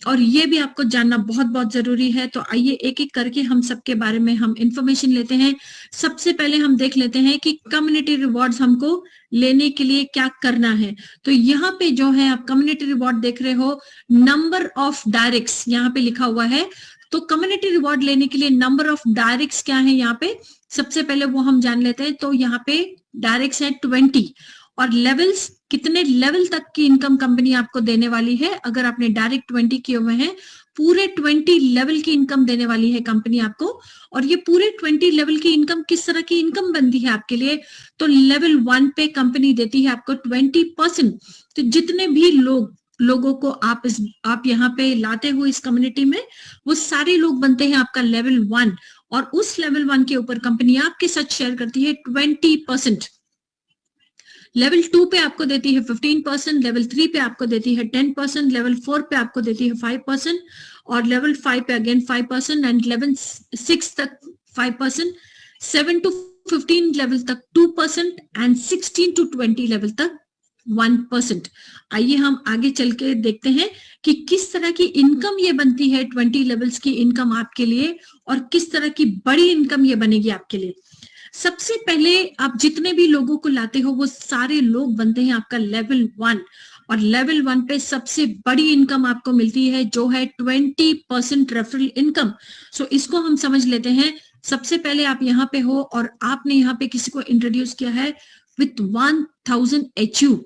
और ये भी आपको जानना बहुत बहुत जरूरी है। तो आइए एक एक करके हम सबके बारे में हम इंफॉर्मेशन लेते हैं। सबसे पहले हम देख लेते हैं कि कम्युनिटी रिवॉर्ड्स हमको लेने के लिए क्या करना है। तो यहाँ पे जो है आप कम्युनिटी रिवॉर्ड देख रहे हो, नंबर ऑफ डायरेक्ट्स यहाँ पे लिखा हुआ है। तो कम्युनिटी रिवॉर्ड लेने के लिए नंबर ऑफ डायरेक्ट्स क्या है यहाँ पे, सबसे पहले वो हम जान लेते हैं। तो यहाँ पे डायरेक्ट्स है 20 और लेवल्स, कितने लेवल तक की इनकम कंपनी आपको देने वाली है। अगर आपने डायरेक्ट 20 किए हुए हैं, पूरे 20 लेवल की इनकम देने वाली है कंपनी आपको। और ये पूरे 20 लेवल की इनकम किस तरह की इनकम बनती है आपके लिए, तो लेवल 1 पे कंपनी देती है आपको 20%। तो जितने भी लोगों को आप यहाँ पे लाते हो इस कम्युनिटी में, वो सारे लोग बनते हैं आपका लेवल 1। और उस लेवल 1 के ऊपर कंपनी आपके साथ शेयर करती है 20%। लेवल 2 पे आपको देती है 15%, लेवल 3 पे आपको देती है 10%, लेवल 4 पे आपको देती है 5%, और लेवल 5 पे अगेन 5%, एंड लेवल 6 तक 5%, 7 to 15 लेवल तक 2%, एंड 16 to 20 लेवल तक 1%। आइए हम आगे चल के देखते हैं कि किस तरह की इनकम ये बनती है, 20 लेवल्स की इनकम आपके लिए, और किस तरह की बड़ी इनकम ये बनेगी आपके लिए। सबसे पहले आप जितने भी लोगों को लाते हो वो सारे लोग बनते हैं आपका लेवल 1, और लेवल 1 पे सबसे बड़ी इनकम आपको मिलती है जो है 20% रेफरल इनकम। सो इसको हम समझ लेते हैं। सबसे पहले आप यहाँ पे हो और आपने यहाँ पे किसी को इंट्रोड्यूस किया है विथ 1000 HU।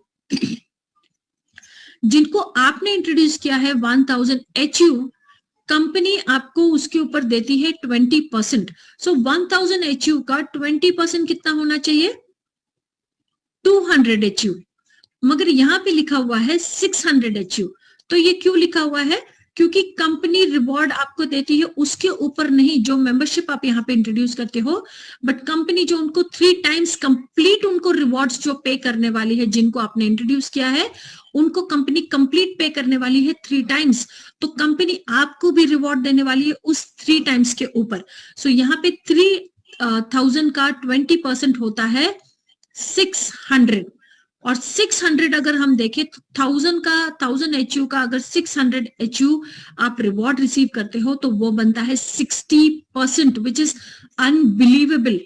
जिनको आपने इंट्रोड्यूस किया है 1000 HU, कंपनी आपको उसके ऊपर देती है 20%। सो 1000 HU का 20% कितना होना चाहिए, 200 HU। मगर यहाँ पे लिखा हुआ है 600 HU। तो ये क्यों लिखा हुआ है, क्योंकि कंपनी रिवॉर्ड आपको देती है उसके ऊपर नहीं, जो मेंबरशिप आप यहाँ पे इंट्रोड्यूस करते हो, बट कंपनी जो उनको 3 टाइम्स कंप्लीट उनको रिवॉर्ड्स जो पे करने वाली है, जिनको आपने इंट्रोड्यूस किया है उनको कंपनी कंप्लीट पे करने वाली है 3 टाइम्स। तो कंपनी आपको भी रिवॉर्ड देने वाली है उस 3 टाइम्स के ऊपर। सो यहाँ पे 3000 का 20% होता है 600, और 600 अगर हम देखें तो 1000 HU का अगर 600 HU आप रिवॉर्ड रिसीव करते हो तो वो बनता है 60%, विच इज अनबिलीवेबल।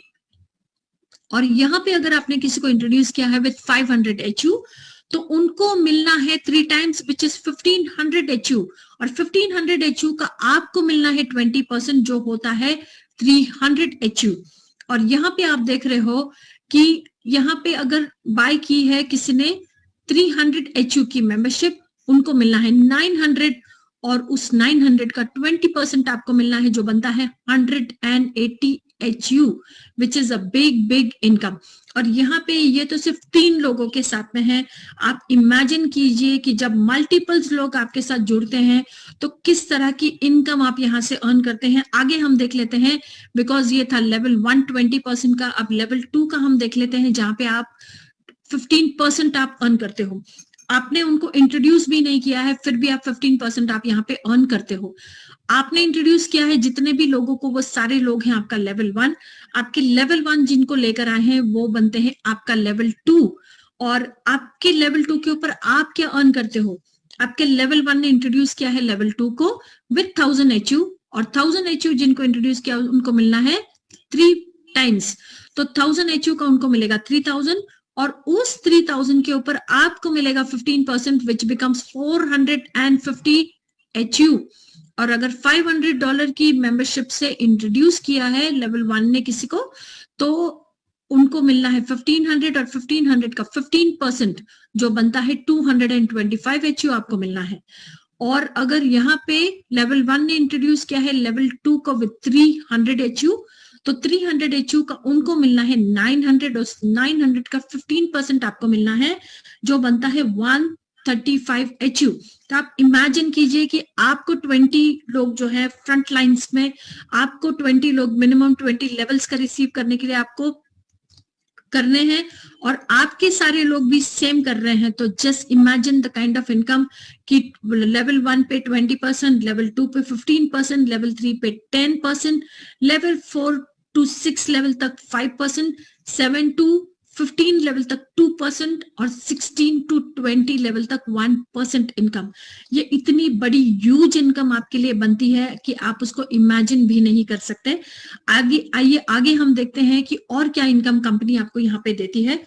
और यहाँ पे अगर आपने किसी को इंट्रोड्यूस किया है विथ 500 HU तो उनको मिलना है 3 टाइम्स विच इज 1500 HU, और 1500 HU का आपको मिलना है 20% जो होता है 300 HU। और यहाँ पे आप देख रहे हो कि यहाँ पे अगर बाय की है किसी ने 300 HU की मेंबरशिप, उनको मिलना है 900, और उस 900 का 20% आपको मिलना है जो बनता है 180 HU, which is a big income. और यहाँ पे ये तो सिर्फ 3 लोगों के साथ में है। आप इमेजिन कीजिए कि जब मल्टीपल्स लोग आपके साथ जुड़ते हैं तो किस तरह की इनकम आप यहाँ से अर्न करते हैं। आगे हम देख लेते हैं, बिकॉज ये था लेवल 1 20% का। अब लेवल 2 का हम देख लेते हैं जहां पे आप 15% आप अर्न करते हो। आपने उनको इंट्रोड्यूस भी नहीं किया है, फिर भी आप 15% आप यहाँ पे अर्न करते हो। आपने इंट्रोड्यूस किया है जितने भी लोगों को, वो सारे लोग हैं आपका लेवल 1। आपके लेवल 1 जिनको लेकर आए हैं वो बनते हैं आपका लेवल 2, और आपके लेवल 2 के ऊपर आप क्या अर्न करते हो, आपके लेवल 1 ने इंट्रोड्यूस किया है लेवल 2 को विथ 1000 HU, और 1000 HU जिनको इंट्रोड्यूस किया उनको मिलना है 3 टाइम्स। तो 1000 HU का उनको मिलेगा 3000, और उस 3000 के ऊपर आपको मिलेगा 15% विच बिकम्स 450 HU। और अगर $500 की मेंबरशिप से इंट्रोड्यूस किया है लेवल 1 ने किसी को, तो उनको मिलना है 1500, और 1500 का 15% जो बनता है 225 HU आपको मिलना है। और अगर यहाँ पे लेवल 1 ने इंट्रोड्यूस किया है लेवल 2 को विद 300 HU, तो 300 HU का उनको मिलना है 900, और 900 का 15% आपको मिलना है जो बनता है 135 HU। तो आप इमेजिन कीजिए कि आपको 20 लोग जो है फ्रंट लाइंस में, आपको 20 लोग मिनिमम 20 लेवल्स का रिसीव करने के लिए आपको करने हैं, और आपके सारे लोग भी सेम कर रहे हैं। तो just imagine the kind of income कि लेवल 1 पे 20%, लेवल 2 पे 15%, लेवल 3 पे 10%, लेवल 4 to 6 लेवल तक 5%, 7 to 15 लेवल तक 2% और 16 to 20 लेवल तक 1% इनकम। ये इतनी बड़ी ह्यूज इनकम आपके लिए बनती है कि आप उसको इमेजिन भी नहीं कर सकते। आइए आगे हम देखते हैं कि और क्या इनकम कंपनी आपको यहाँ पे देती है।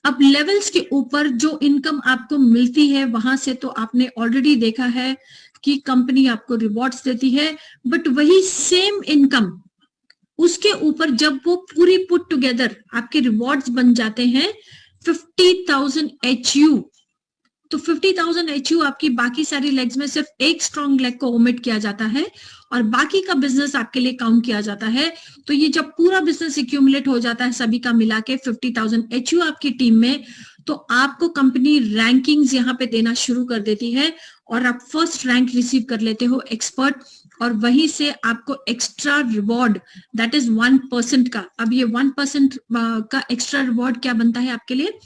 अब लेवल्स के ऊपर जो इनकम आपको मिलती है वहां से तो आपने ऑलरेडी देखा है कि कंपनी आपको रिवॉर्ड्स देती है, बट वही सेम इनकम उसके ऊपर जब वो पूरी पुट टुगेदर आपके रिवॉर्ड्स बन जाते हैं 50,000 HU, तो 50,000 HU आपकी बाकी सारी लेग्स में सिर्फ एक स्ट्रॉन्ग लेग को ओमिट किया जाता है और बाकी का बिजनेस आपके लिए काउंट किया जाता है। तो ये जब पूरा बिजनेस एक्यूमुलेट हो जाता है सभी का मिला के 50,000 HU आपकी टीम में, तो आपको कंपनी रैंकिंग्स यहाँ पे देना शुरू कर देती है और आप फर्स्ट रैंक रिसीव कर लेते हो एक्सपर्ट, और वहीं से आपको एक्स्ट्रा रिवॉर्ड दैट इज 1% का। अब ये 1% का एक्स्ट्रा रिवॉर्ड क्या बनता है आपके लिए,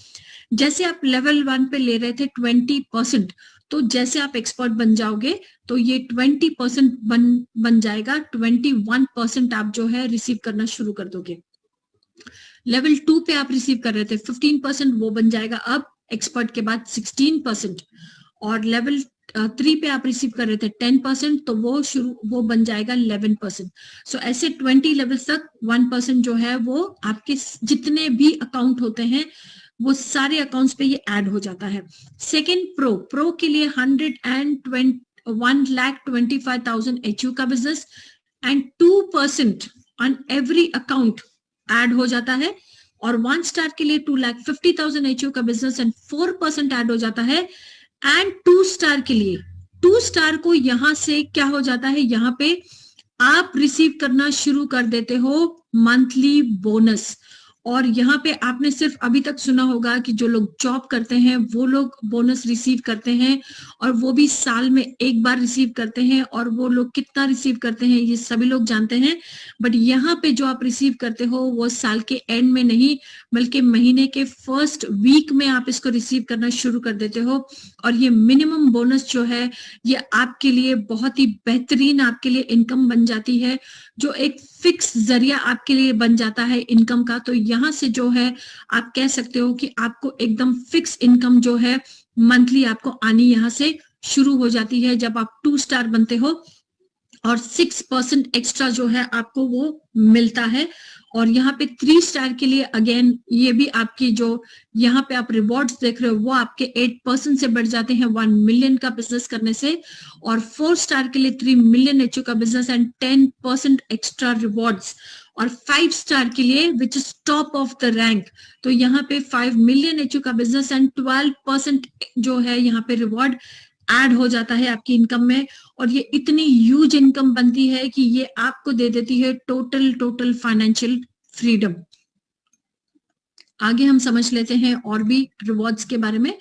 जैसे आप लेवल 1 पे ले रहे थे 20%, तो जैसे आप एक्सपर्ट बन जाओगे तो ये 20% बन जाएगा, 21% आप जो है रिसीव करना शुरू कर दोगे। लेवल 2 पे आप रिसीव कर रहे थे 15%, वो बन जाएगा अब एक्सपर्ट के बाद 16%, और लेवल 3 पे आप रिसीव कर रहे थे 10%, तो वो बन जाएगा 11%। सो ऐसे 20 लेवल्स तक 1% जो है वो आपके जितने भी अकाउंट होते हैं वो सारे अकाउंट्स पे ये ऐड हो जाता है। सेकेंड प्रो के लिए 1,25,000 HU का business and 2% on every account add हो जाता है, और 1 स्टार के लिए 2,50,000 HU का बिजनेस एंड 4% ऐड हो जाता है। एंड 2 स्टार के लिए 2 स्टार को यहां से क्या हो जाता है, यहाँ पे आप रिसीव करना शुरू कर देते हो मंथली बोनस। और यहाँ पे आपने सिर्फ अभी तक सुना होगा कि जो लोग जॉब करते हैं वो लोग बोनस रिसीव करते हैं, और वो भी साल में एक बार रिसीव करते हैं, और वो लोग कितना रिसीव करते हैं ये सभी लोग जानते हैं। बट यहाँ पे जो आप रिसीव करते हो वो साल के एंड में नहीं, बल्कि महीने के फर्स्ट वीक में आप इसको रिसीव करना शुरू कर देते हो। और ये मिनिमम बोनस जो है ये आपके लिए बहुत ही बेहतरीन आपके लिए इनकम बन जाती है, जो एक फिक्स जरिया आपके लिए बन जाता है इनकम का। तो यहाँ से जो है आप कह सकते हो कि आपको एकदम फिक्स इनकम जो है मंथली आपको आनी यहाँ से शुरू हो जाती है जब आप 2 स्टार बनते हो, और 6% एक्स्ट्रा जो है आपको वो मिलता है। और यहाँ पे 3 स्टार के लिए अगेन ये भी आपकी जो यहाँ पे आप रिवॉर्ड्स देख रहे हो वो आपके 8% से बढ़ जाते हैं 1 मिलियन का बिजनेस करने से, और 4 स्टार के लिए 3 मिलियन HU का बिजनेस एंड 10% एक्स्ट्रा रिवॉर्ड्स, और 5 स्टार के लिए which is top of the rank, तो यहाँ पे 5 मिलियन HU का बिजनेस एंड 12% जो है यहाँ पे रिवॉर्ड ऐड हो जाता है आपकी इनकम में। और ये इतनी ह्यूज इनकम बनती है कि ये आपको दे देती है टोटल फाइनेंशियल फ्रीडम। आगे हम समझ लेते हैं और भी रिवॉर्ड्स के बारे में।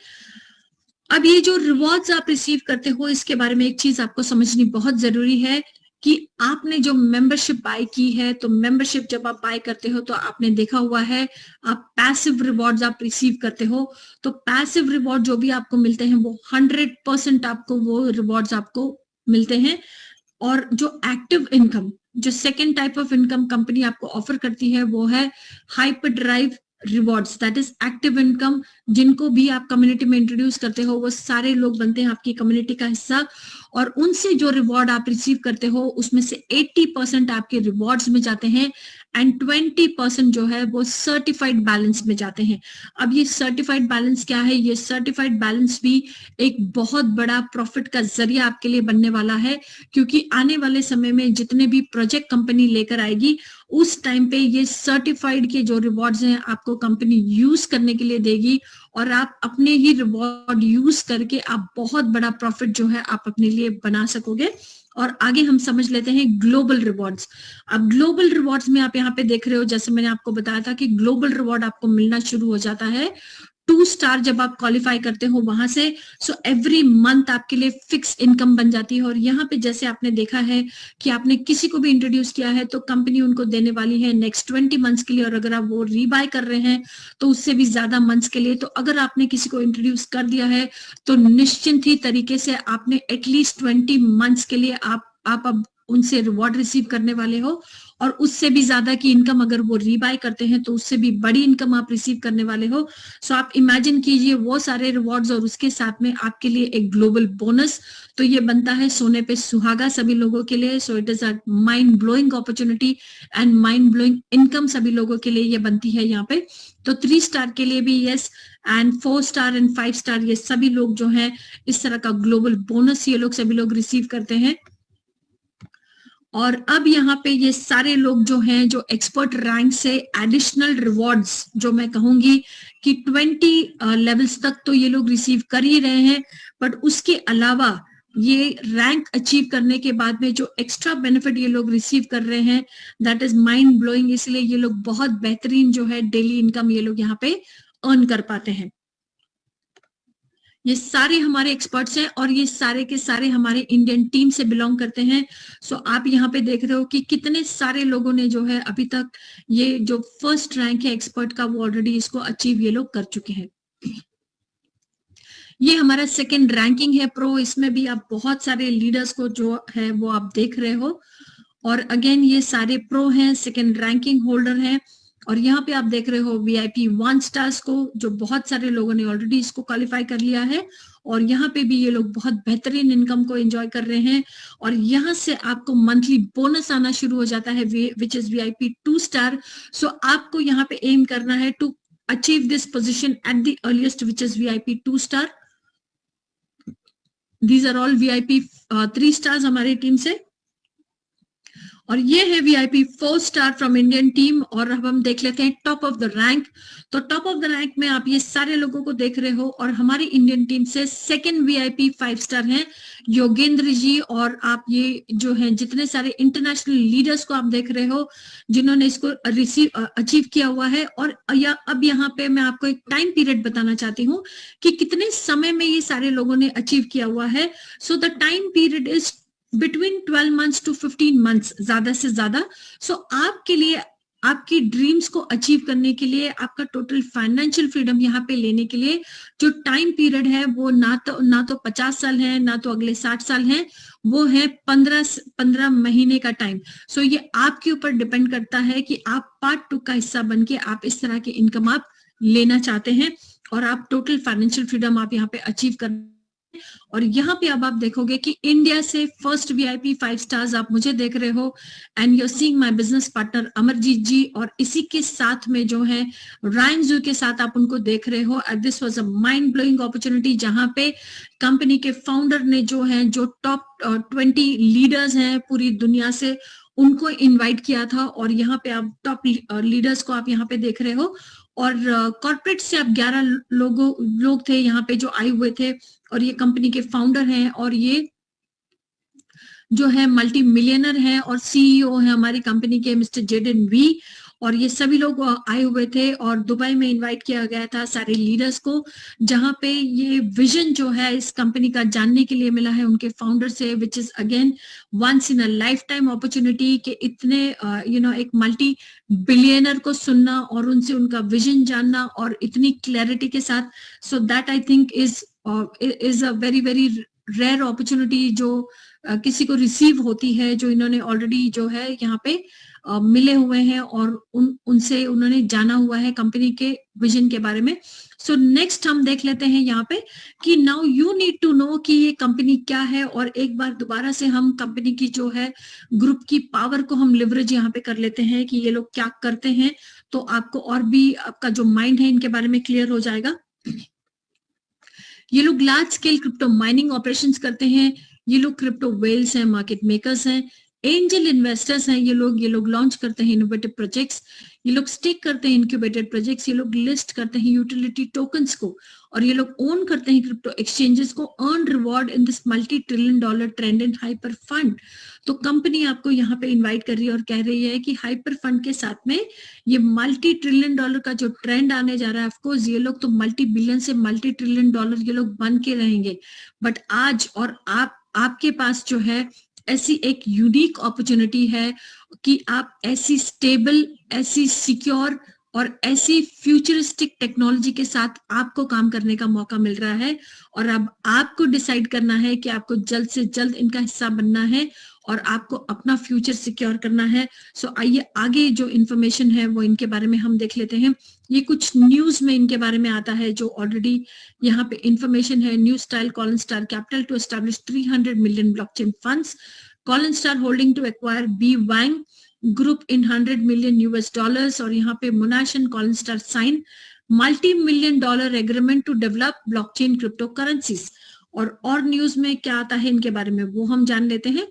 अब ये जो रिवॉर्ड्स आप रिसीव करते हो इसके बारे में एक चीज आपको समझनी बहुत जरूरी है कि आपने जो मेंबरशिप बाय की है, तो मेंबरशिप जब आप बाय करते हो तो आपने देखा हुआ है आप पैसिव रिवॉर्ड्स आप रिसीव करते हो। तो पैसिव रिवॉर्ड जो भी आपको मिलते हैं वो 100% आपको वो रिवॉर्ड्स आपको मिलते हैं। और जो एक्टिव इनकम, जो second type of income company आपको ऑफर करती है वो है hyperdrive rewards, that is active income. जिनको भी आप कम्युनिटी में इंट्रोड्यूस करते हो वो सारे लोग बनते हैं आपकी कम्युनिटी का हिस्सा, और उनसे जो रिवॉर्ड आप रिसीव करते हो उसमें से 80% आपके रिवॉर्ड्स में जाते हैं एंड 20% जो है वो सर्टिफाइड बैलेंस में जाते हैं। अब ये सर्टिफाइड बैलेंस क्या है, ये सर्टिफाइड बैलेंस भी एक बहुत बड़ा प्रॉफिट का जरिया आपके लिए बनने वाला है, क्योंकि आने वाले समय में जितने भी प्रोजेक्ट कंपनी लेकर आएगी उस टाइम पे ये सर्टिफाइड के जो रिवॉर्ड्स हैं आपको कंपनी यूज करने के लिए देगी, और आप अपने ही रिवॉर्ड यूज करके आप बहुत बड़ा प्रॉफिट जो है आप अपने लिए बना सकोगे। और आगे हम समझ लेते हैं ग्लोबल रिवॉर्ड्स। अब ग्लोबल रिवॉर्ड्स में आप यहाँ पे देख रहे हो, जैसे मैंने आपको बताया था कि ग्लोबल रिवॉर्ड आपको मिलना शुरू हो जाता है 2 स्टार जब आप क्वालिफाई करते हो वहां से। सो एवरी मंथ आपके लिए फिक्स इनकम बन जाती है। और यहाँ पे जैसे आपने देखा है कि आपने किसी को भी इंट्रोड्यूस किया है तो कंपनी उनको देने वाली है नेक्स्ट 20 मंथ्स के लिए, और अगर आप वो रीबाय कर रहे हैं तो उससे भी ज्यादा मंथ्स के लिए। तो अगर आपने किसी को इंट्रोड्यूस कर दिया है तो निश्चिंत ही तरीके से आपने एटलीस्ट 20 मंथ्स के लिए आप अब उनसे रिवॉर्ड रिसीव करने वाले हो, और उससे भी ज्यादा की इनकम अगर वो रीबाय करते हैं तो उससे भी बड़ी इनकम आप रिसीव करने वाले हो। सो आप इमेजिन कीजिए वो सारे रिवॉर्ड्स और उसके साथ में आपके लिए एक ग्लोबल बोनस, तो ये बनता है सोने पे सुहागा सभी लोगों के लिए। So it is a mind blowing opportunity and mind blowing income सभी लोगों के लिए ये बनती है यहाँ पे। तो 3 स्टार के लिए भी yes, and 4 star and 5 star ये सभी लोग जो है इस तरह का ग्लोबल बोनस ये लोग सभी लोग रिसीव करते हैं। और अब यहाँ पे ये सारे लोग जो हैं जो एक्सपर्ट रैंक से एडिशनल रिवॉर्ड्स जो मैं कहूंगी कि 20 लेवल्स तक तो ये लोग रिसीव कर ही रहे हैं, बट उसके अलावा ये रैंक अचीव करने के बाद में जो एक्स्ट्रा बेनिफिट ये लोग रिसीव कर रहे हैं दैट इज माइंड ब्लोइंग। इसलिए ये लोग बहुत बेहतरीन जो है डेली इनकम ये लोग यहाँ पे अर्न कर पाते हैं। ये सारे हमारे एक्सपर्ट्स हैं और ये सारे के सारे हमारे इंडियन टीम से बिलोंग करते हैं। सो आप यहाँ पे देख रहे हो कि कितने सारे लोगों ने जो है अभी तक ये जो फर्स्ट रैंक है एक्सपर्ट का वो ऑलरेडी इसको अचीव ये लोग कर चुके हैं। ये हमारा सेकंड रैंकिंग है प्रो, इसमें भी आप बहुत सारे लीडर्स को जो है वो आप देख रहे हो, और अगेन ये सारे प्रो हैं, सेकंड रैंकिंग होल्डर हैं। और यहाँ पे आप देख रहे हो VIP 1 स्टार्स को जो बहुत सारे लोगों ने ऑलरेडी इसको क्वालिफाई कर लिया है, और यहाँ पे भी ये लोग बहुत बेहतरीन इनकम को एंजॉय कर रहे हैं। और यहाँ से आपको मंथली बोनस आना शुरू हो जाता है which is VIP 2 star. So आपको यहाँ पे एम करना है to achieve this position at the earliest which is VIP 2 star. These are all VIP 3 stars हमारी टीम से, और ये है VIP 4 star from Indian team. और अब हम देख लेते हैं टॉप ऑफ द रैंक। तो टॉप ऑफ द रैंक में आप ये सारे लोगों को देख रहे हो, और हमारी इंडियन टीम से सेकंड VIP 5 स्टार हैं योगेंद्र जी। और आप ये जो है जितने सारे इंटरनेशनल लीडर्स को आप देख रहे हो जिन्होंने इसको अचीव किया हुआ है। और अब यहाँ पे मैं आपको एक टाइम पीरियड बताना चाहती हूँ कि कितने समय में ये सारे लोगों ने अचीव किया हुआ है। So the time period is between 12 months to 15 months, ज्यादा से ज्यादा। सो आपके लिए आपकी ड्रीम्स को अचीव करने के लिए, आपका टोटल फाइनेंशियल फ्रीडम यहाँ पे लेने के लिए जो टाइम पीरियड है वो ना तो 50 साल है, ना तो अगले 60 साल है, वो है 15 महीने का टाइम। सो ये आपके ऊपर डिपेंड करता है कि आप पार्ट 2 का हिस्सा बन के आप इस तरह की इनकम आप लेना चाहते हैं, और आप टोटल फाइनेंशियल फ्रीडम आप यहाँ पे अचीव कर। और यहाँ पे अब आप देखोगे कि इंडिया से फर्स्ट VIP 5 स्टार्स आप मुझे देख रहे हो, and you are seeing my business partner Amarjeet ji, और इसी के साथ में जो है रायन जू के साथ आप उनको देख रहे हो। And this was a mind blowing opportunity जहां पे कंपनी के फाउंडर ने जो है जो टॉप 20 लीडर्स हैं पूरी दुनिया से उनको इनवाइट किया था, और यहाँ पे आप टॉप लीडर्स को आप यहाँ पे देख रहे हो। और कॉर्पोरेट से आप 11 लोग थे यहाँ पे जो आए हुए थे, और ये कंपनी के फाउंडर हैं, और ये जो है मल्टी मिलियनर है और CEO है हमारी कंपनी के मिस्टर जेडन वी। और ये सभी लोग आए हुए थे, और दुबई में इनवाइट किया गया था सारे लीडर्स को, जहां पे ये विजन जो है इस कंपनी का जानने के लिए मिला है उनके फाउंडर से, which is again once in a lifetime opportunity कि इतने एक मल्टी बिलियनर को सुनना और उनसे उनका विजन जानना और इतनी क्लैरिटी के साथ। So that I think is a very very rare opportunity जो किसी को रिसीव होती है, जो इन्होंने ऑलरेडी जो है यहाँ पे मिले हुए हैं और उनसे उन्होंने जाना हुआ है कंपनी के विजन के बारे में। सो नेक्स्ट हम देख लेते हैं यहाँ पे कि now you need to know कि ये कंपनी क्या है, और एक बार दोबारा से हम कंपनी की जो है ग्रुप की पावर को हम लिवरेज यहाँ पे कर लेते हैं कि ये लोग क्या करते हैं, तो आपको और भी आपका जो माइंड है इनके बारे में क्लियर हो जाएगा। ये लोग large scale crypto mining operations करते हैं, ये लोग क्रिप्टो वेल्स हैं, मार्केट मेकर्स हैं, एंजल इन्वेस्टर्स हैं, ये लोग लॉन्च करते हैं इनोवेटिव प्रोजेक्ट्स, ये लोग स्टेक करते हैं इंक्यूबेटेड प्रोजेक्ट्स, ये लोग लिस्ट करते हैं यूटिलिटी टोकन्स को, और ये लोग ओन करते हैं क्रिप्टो एक्सचेंजेस को, earn reward in this $multi trillion trend in hyper fund. तो कंपनी आपको यहाँ पे इनवाइट कर रही है और कह रही है कि हाइपर फंड के साथ में ये $multi trillion का जो ट्रेंड आने जा रहा है, ऑफकोर्स ये लोग तो $multi billion से $multi trillion ये लोग बन के रहेंगे, बट आज और आपके पास जो है ऐसी एक यूनिक अपॉर्चुनिटी है कि आप ऐसी स्टेबल, ऐसी सिक्योर और ऐसी फ्यूचरिस्टिक टेक्नोलॉजी के साथ आपको काम करने का मौका मिल रहा है और अब आपको डिसाइड करना है कि आपको जल्द से जल्द इनका हिस्सा बनना है और आपको अपना फ्यूचर सिक्योर करना है। सो आइए आगे जो इंफॉर्मेशन है वो इनके बारे में हम देख लेते हैं। ये कुछ न्यूज में इनके बारे में आता है जो ऑलरेडी यहाँ पे इंफॉर्मेशन है। New style colon star capital to establish 300 million blockchain funds, colon star holding to acquire B Wang group in $100 million। और यहाँ पे Monash and colon star sign $multi-million agreement to develop blockchain crypto currencies. और news में क्या आता है इनके बारे में वो हम जान लेते हैं।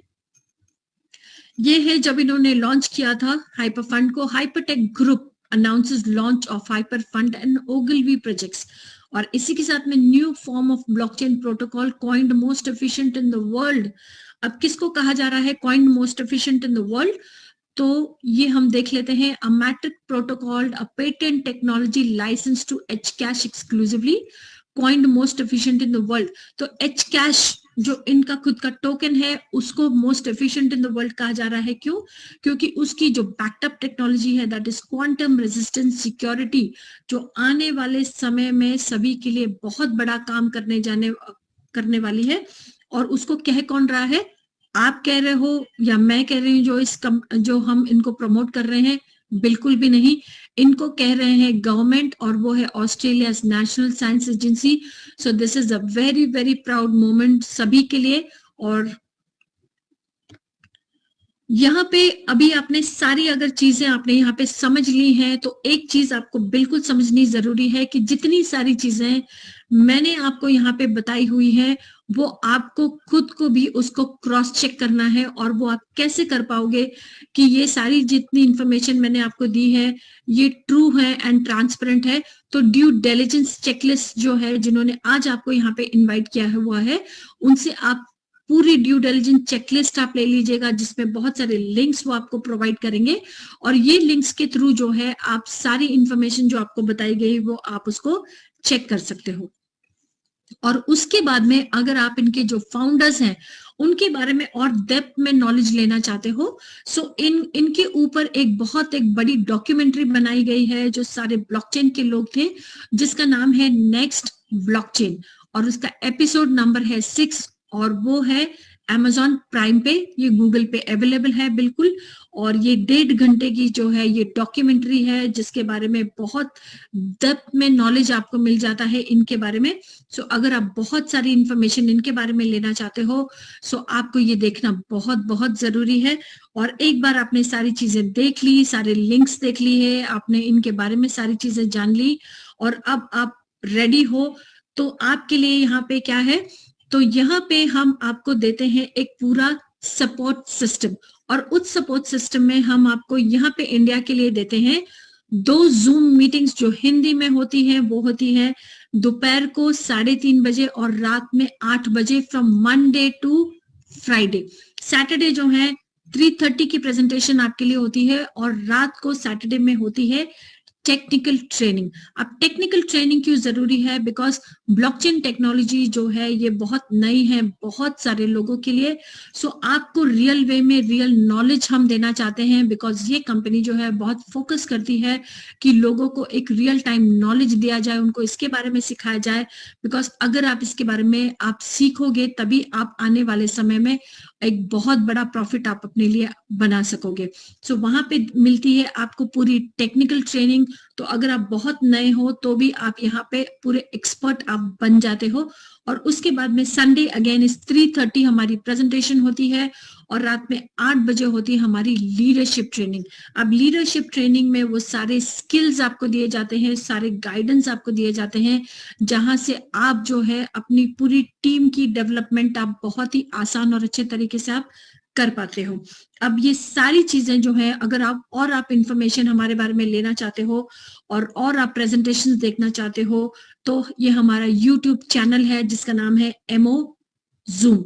ये है जब इन्होंने लॉन्च किया था हाइपर फंड को। Hypertech group announces launch of Hyper Fund and Ogilvy projects. और इसी के साथ में new form of blockchain protocol coined most efficient in the world. अब किसको कहा जा रहा है coined most efficient in the world? तो ये हम देख लेते हैं। A metric protocol, a patent technology license to H Cash exclusively, coined most efficient in the world. तो एच कैश जो इनका खुद का टोकन है उसको most efficient in the world कहा जा रहा है। क्यों? क्योंकि उसकी जो बैकअप टेक्नोलॉजी है that is quantum resistance security, जो आने वाले समय में सभी के लिए बहुत बड़ा काम करने वाली है। और उसको कह कौन रहा है? आप कह रहे हो या मैं कह रही हूँ जो हम इनको प्रमोट कर रहे हैं? बिल्कुल भी नहीं। इनको कह रहे हैं गवर्नमेंट और वो है Australia national science agency. So this is a very very proud moment सभी के लिए। और यहाँ पे अभी आपने सारी अगर चीजें आपने यहाँ पे समझ ली हैं तो एक चीज आपको बिल्कुल समझनी जरूरी है कि जितनी सारी चीजें मैंने आपको यहाँ पे बताई हुई है वो आपको खुद को भी उसको क्रॉस चेक करना है। और वो आप कैसे कर पाओगे कि ये सारी जितनी इंफॉर्मेशन मैंने आपको दी है ये ट्रू है एंड ट्रांसपेरेंट है। तो ड्यू डिलिजेंस चेकलिस्ट जो है जिन्होंने आज आपको यहाँ पे इन्वाइट किया हुआ है उनसे आप पूरी ड्यू डिलिजेंस चेकलिस्ट आप ले लीजिएगा जिसमें बहुत सारे लिंक्स वो आपको प्रोवाइड करेंगे। और ये लिंक्स के थ्रू जो है आप सारी इंफॉर्मेशन जो आपको बताई गई वो आप उसको चेक कर सकते हो। और उसके बाद में अगर आप इनके जो फाउंडर्स हैं उनके बारे में और डेप्थ में नॉलेज लेना चाहते हो सो इनके ऊपर एक बड़ी डॉक्यूमेंट्री बनाई गई है जो सारे ब्लॉकचेन के लोग थे, जिसका नाम है नेक्स्ट ब्लॉकचेन। और उसका एपिसोड नंबर है 6 और वो है Amazon प्राइम पे, ये गूगल पे अवेलेबल है बिल्कुल। और ये 1.5 घंटे की जो है ये डॉक्यूमेंट्री है जिसके बारे में बहुत डेप्थ में नॉलेज आपको मिल जाता है इनके बारे में। सो अगर आप बहुत सारी इंफॉर्मेशन इनके बारे में लेना चाहते हो सो आपको ये देखना बहुत बहुत जरूरी है। और एक बार आपने सारी चीजें देख ली, सारे लिंक्स देख ली है, आपने इनके बारे में सारी चीजें जान ली और अब आप रेडी हो तो आपके लिए यहाँ पे क्या है, तो यहाँ पे हम आपको देते हैं एक पूरा सपोर्ट सिस्टम। और उस सपोर्ट सिस्टम में हम आपको यहाँ पे इंडिया के लिए देते हैं 2 जूम मीटिंग्स जो हिंदी में होती है। वो होती है दोपहर को 3:30 बजे और रात में 8 बजे from Monday to Friday. Saturday जो है 3:30 की प्रेजेंटेशन आपके लिए होती है और रात को सैटरडे में होती है टेक्निकल ट्रेनिंग। अब टेक्निकल ट्रेनिंग क्यों जरूरी है? बिकॉज ब्लॉकचेन टेक्नोलॉजी जो है ये बहुत नई है बहुत सारे लोगों के लिए। सो आपको रियल वे में रियल नॉलेज हम देना चाहते हैं बिकॉज ये कंपनी जो है बहुत फोकस करती है कि लोगों को एक रियल टाइम नॉलेज दिया जाए, उनको इसके बारे में सिखाया जाए। बिकॉज अगर आप इसके बारे में आप सीखोगे तभी आप आने वाले समय में एक बहुत बड़ा प्रॉफिट आप अपने लिए बना सकोगे। सो वहां पे मिलती है आपको पूरी टेक्निकल ट्रेनिंग। तो अगर आप बहुत नए हो तो भी आप यहाँ पे पूरे एक्सपर्ट आप बन जाते हो। और उसके बाद में संडे अगेन इस 3:30 हमारी प्रेजेंटेशन होती है और रात में 8 बजे होती है हमारी लीडरशिप ट्रेनिंग। अब लीडरशिप ट्रेनिंग में वो सारे स्किल्स आपको दिए जाते हैं, सारे गाइडेंस आपको दिए जाते हैं जहां से आप जो है अपनी पूरी टीम की डेवलपमेंट आप बहुत ही आसान और अच्छे तरीके से आप कर पाते हो। अब ये सारी चीजें जो है अगर आप इंफॉर्मेशन हमारे बारे में लेना चाहते हो और आप प्रेजेंटेशन देखना चाहते हो तो ये हमारा यूट्यूब चैनल है जिसका नाम है एमओ जूम।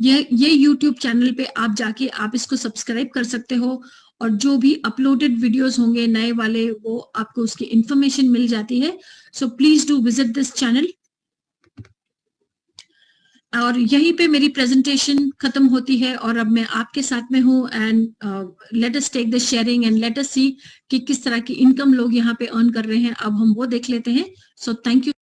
ये यूट्यूब चैनल पे आप जाके आप इसको सब्सक्राइब कर सकते हो और जो भी अपलोडेड वीडियोस होंगे नए वाले वो आपको उसकी इंफॉर्मेशन मिल जाती है। So please do visit this channel. और यहीं पे मेरी प्रेजेंटेशन खत्म होती है और अब मैं आपके साथ में हूँ and let us take the sharing and let us see कि किस तरह की इनकम लोग यहाँ पे अर्न कर रहे हैं। अब हम वो देख लेते हैं। So thank you.